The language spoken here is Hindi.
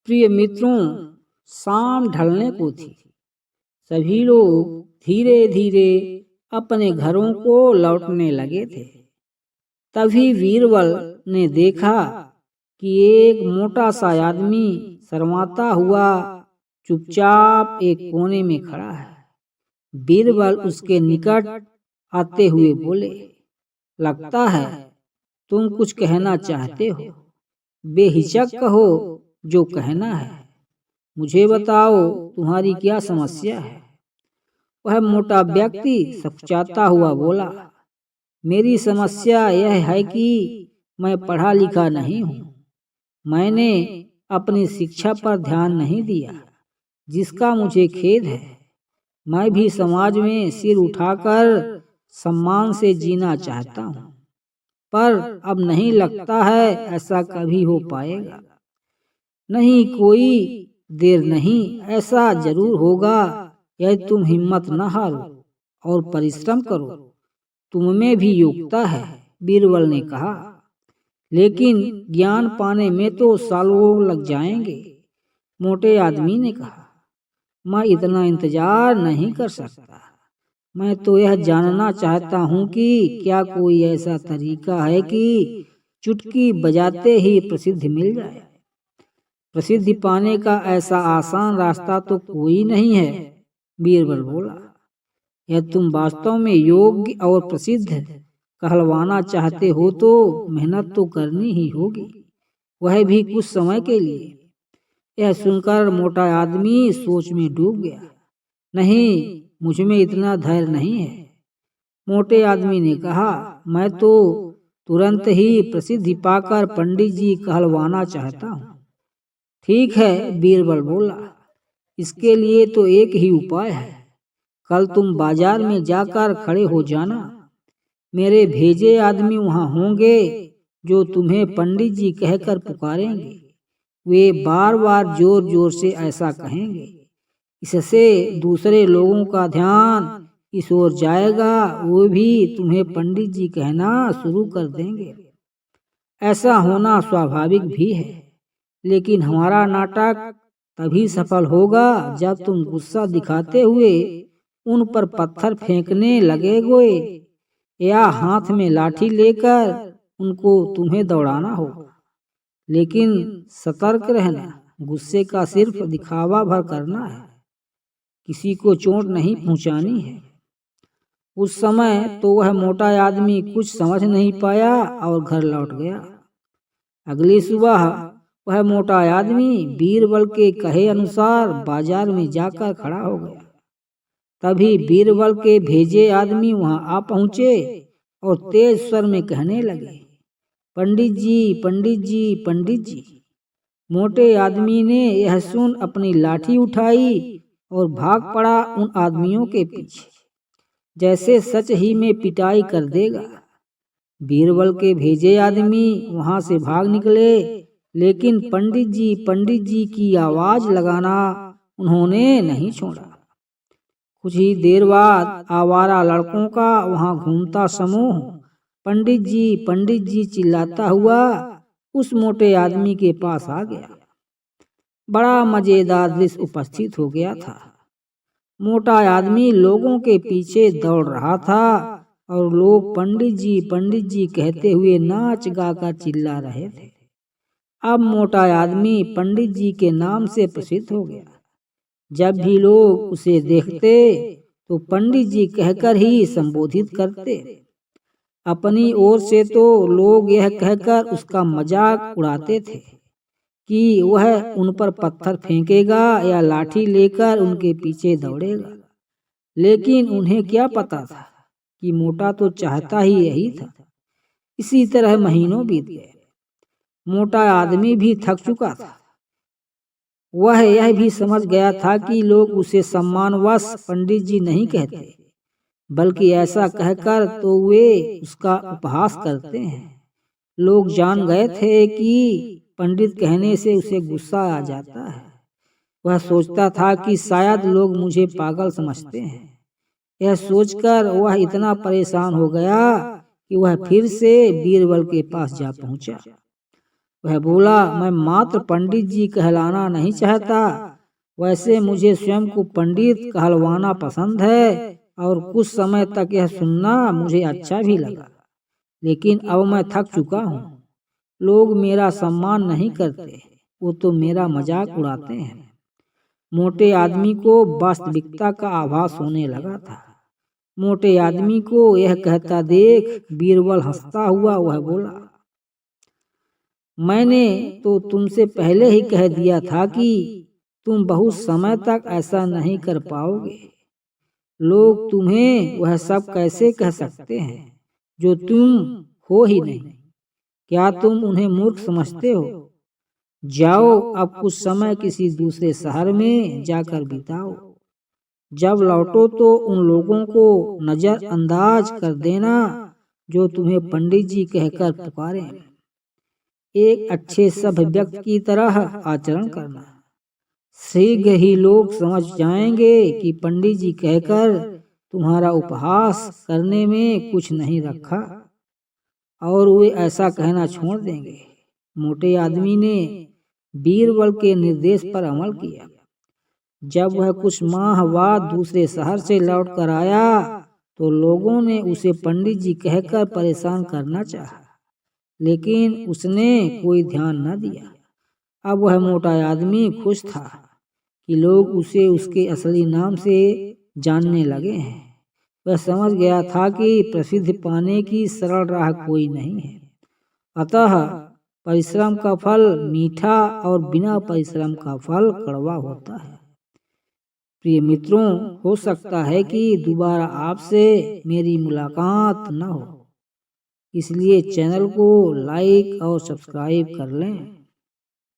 प्रिय मित्रों, शाम ढलने को थी। सभी लोग धीरे धीरे अपने घरों को लौटने लगे थे। तभी बीरबल ने देखा कि एक मोटा सा आदमी शर्माता हुआ चुपचाप एक कोने में खड़ा है। बीरबल उसके निकट आते हुए बोले, लगता है तुम कुछ कहना चाहते हो। बेहिचक कहो जो कहना है। मुझे बताओ तुम्हारी क्या समस्या है। वह मोटा व्यक्ति सकुचाता हुआ बोला, मेरी समस्या यह है कि मैं पढ़ा लिखा नहीं हूँ। मैंने अपनी शिक्षा पर ध्यान नहीं दिया, जिसका मुझे खेद है। मैं भी समाज में सिर उठाकर सम्मान से जीना चाहता हूँ, पर अब नहीं लगता है ऐसा कभी हो पाएगा। नहीं, कोई देर नहीं, ऐसा जरूर होगा यदि तुम हिम्मत न हारो और परिश्रम करो। तुम में भी योग्यता है, बीरबल ने कहा, लेकिन ज्ञान पाने में तो सालों लग जाएंगे। मोटे आदमी ने कहा, मैं इतना इंतजार नहीं कर सकता। मैं तो यह जानना चाहता हूँ कि क्या कोई ऐसा तरीका है कि चुटकी बजाते ही प्रसिद्धि मिल जाए। प्रसिद्धि पाने का ऐसा आसान रास्ता तो कोई नहीं है, बीरबल बोला। यदि तुम वास्तव में योग्य और प्रसिद्ध कहलवाना चाहते हो तो मेहनत तो करनी ही होगी, वह भी कुछ समय के लिए। यह सुनकर मोटा आदमी सोच में डूब गया। नहीं, मुझ में इतना धैर्य नहीं है। मोटे आदमी ने कहा, मैं तो तुरंत ही प्रसिद्धि पाकर पंडित जी कहलवाना चाहता हूँ। ठीक है, बीरबल बोला, इसके लिए तो एक ही उपाय है। कल तुम बाजार में जाकर खड़े हो जाना। मेरे भेजे आदमी वहाँ होंगे जो तुम्हें पंडित जी कहकर पुकारेंगे। वे बार बार जोर जोर से ऐसा कहेंगे। इससे दूसरे लोगों का ध्यान इस ओर जाएगा, वो भी तुम्हें पंडित जी कहना शुरू कर देंगे। ऐसा होना स्वाभाविक भी है, लेकिन हमारा नाटक तभी सफल होगा जब तुम गुस्सा दिखाते हुए उन पर पत्थर फेंकने लगोगे या हाथ में लाठी लेकर उनको तुम्हें दौड़ाना होगा। लेकिन सतर्क रहना, गुस्से का सिर्फ दिखावा भर करना है, किसी को चोट नहीं पहुंचानी है। उस समय तो वह मोटा आदमी कुछ समझ नहीं पाया और घर लौट गया। अगली सुबह वह मोटा आदमी बीरबल के कहे अनुसार बाजार में जाकर खड़ा हो गया। तभी बीरबल के भेजे आदमी वहां आ पहुंचे और तेज स्वर में कहने लगे, पंडित जी, पंडित जी, पंडित जी। मोटे आदमी ने यह सुन अपनी लाठी उठाई और भाग पड़ा उन आदमियों के पीछे, जैसे सच ही में पिटाई कर देगा। बीरबल के भेजे आदमी वहां से भाग निकले, लेकिन पंडित जी की आवाज लगाना उन्होंने नहीं छोड़ा। कुछ ही देर बाद आवारा लड़कों का वहां घूमता समूह पंडित जी चिल्लाता हुआ उस मोटे आदमी के पास आ गया। बड़ा मजेदार दृश्य उपस्थित हो गया था। मोटा आदमी लोगों के पीछे दौड़ रहा था और लोग पंडित जी कहते हुए नाच गाकर चिल्ला रहे थे। अब मोटा आदमी पंडित जी के नाम से प्रसिद्ध हो गया। जब भी लोग उसे देखते तो पंडित जी कहकर ही संबोधित करते। अपनी ओर से तो लोग यह कहकर उसका मजाक उड़ाते थे कि वह उन पर पत्थर फेंकेगा या लाठी लेकर उनके पीछे दौड़ेगा। लेकिन उन्हें क्या पता था कि मोटा तो चाहता ही यही था। इसी तरह महीनों बीत गए। मोटा आदमी भी थक चुका था। वह यह भी समझ गया था कि लोग उसे सम्मानवश पंडित जी नहीं कहते, बल्कि ऐसा कहकर तो वे उसका उपहास करते हैं। लोग जान गए थे कि पंडित कहने से उसे गुस्सा आ जाता है। वह सोचता था कि शायद लोग मुझे पागल समझते हैं। यह सोचकर वह इतना परेशान हो गया कि वह फिर से बीरबल के पास जा पहुंचा। वह बोला, मैं मात्र पंडित जी कहलाना नहीं चाहता, वैसे मुझे स्वयं को पंडित कहलवाना पसंद है और कुछ समय तक यह सुनना मुझे अच्छा भी लगा। लेकिन अब मैं थक चुका हूँ। लोग मेरा सम्मान नहीं करते, वो तो मेरा मजाक उड़ाते हैं। मोटे आदमी को वास्तविकता का आभास होने लगा था। मोटे आदमी को यह कहता देख बीरबल हंसता हुआ वह बोला, मैंने तो तुमसे पहले ही कह दिया था कि तुम बहुत समय तक ऐसा नहीं कर पाओगे। लोग तुम्हें वह सब कैसे कह सकते हैं जो तुम हो ही नहीं। क्या तुम उन्हें मूर्ख समझते हो? जाओ, अब कुछ समय किसी दूसरे शहर में जाकर बिताओ। जब लौटो तो उन लोगों को नजरअंदाज कर देना जो तुम्हें पंडित जी कहकर पुकारे। एक अच्छे सभ्य व्यक्ति की तरह आचरण करना। शीघ्र ही लोग समझ जाएंगे कि पंडित जी कहकर तुम्हारा उपहास करने में कुछ नहीं रखा और वे ऐसा कहना छोड़ देंगे। मोटे आदमी ने बीरबल के निर्देश पर अमल किया। जब वह कुछ माह बाद दूसरे शहर से लौट कर आया तो लोगों ने उसे पंडित जी कहकर परेशान करना चाहा, लेकिन उसने कोई ध्यान न दिया। अब वह मोटा आदमी खुश था कि लोग उसे उसके असली नाम से जानने लगे हैं। वह समझ गया था कि प्रसिद्धि पाने की सरल राह कोई नहीं है। अतः परिश्रम का फल मीठा और बिना परिश्रम का फल कड़वा होता है। प्रिय मित्रों, हो सकता है कि दोबारा आपसे मेरी मुलाकात न हो, इसलिए चैनल को लाइक और सब्सक्राइब कर लें।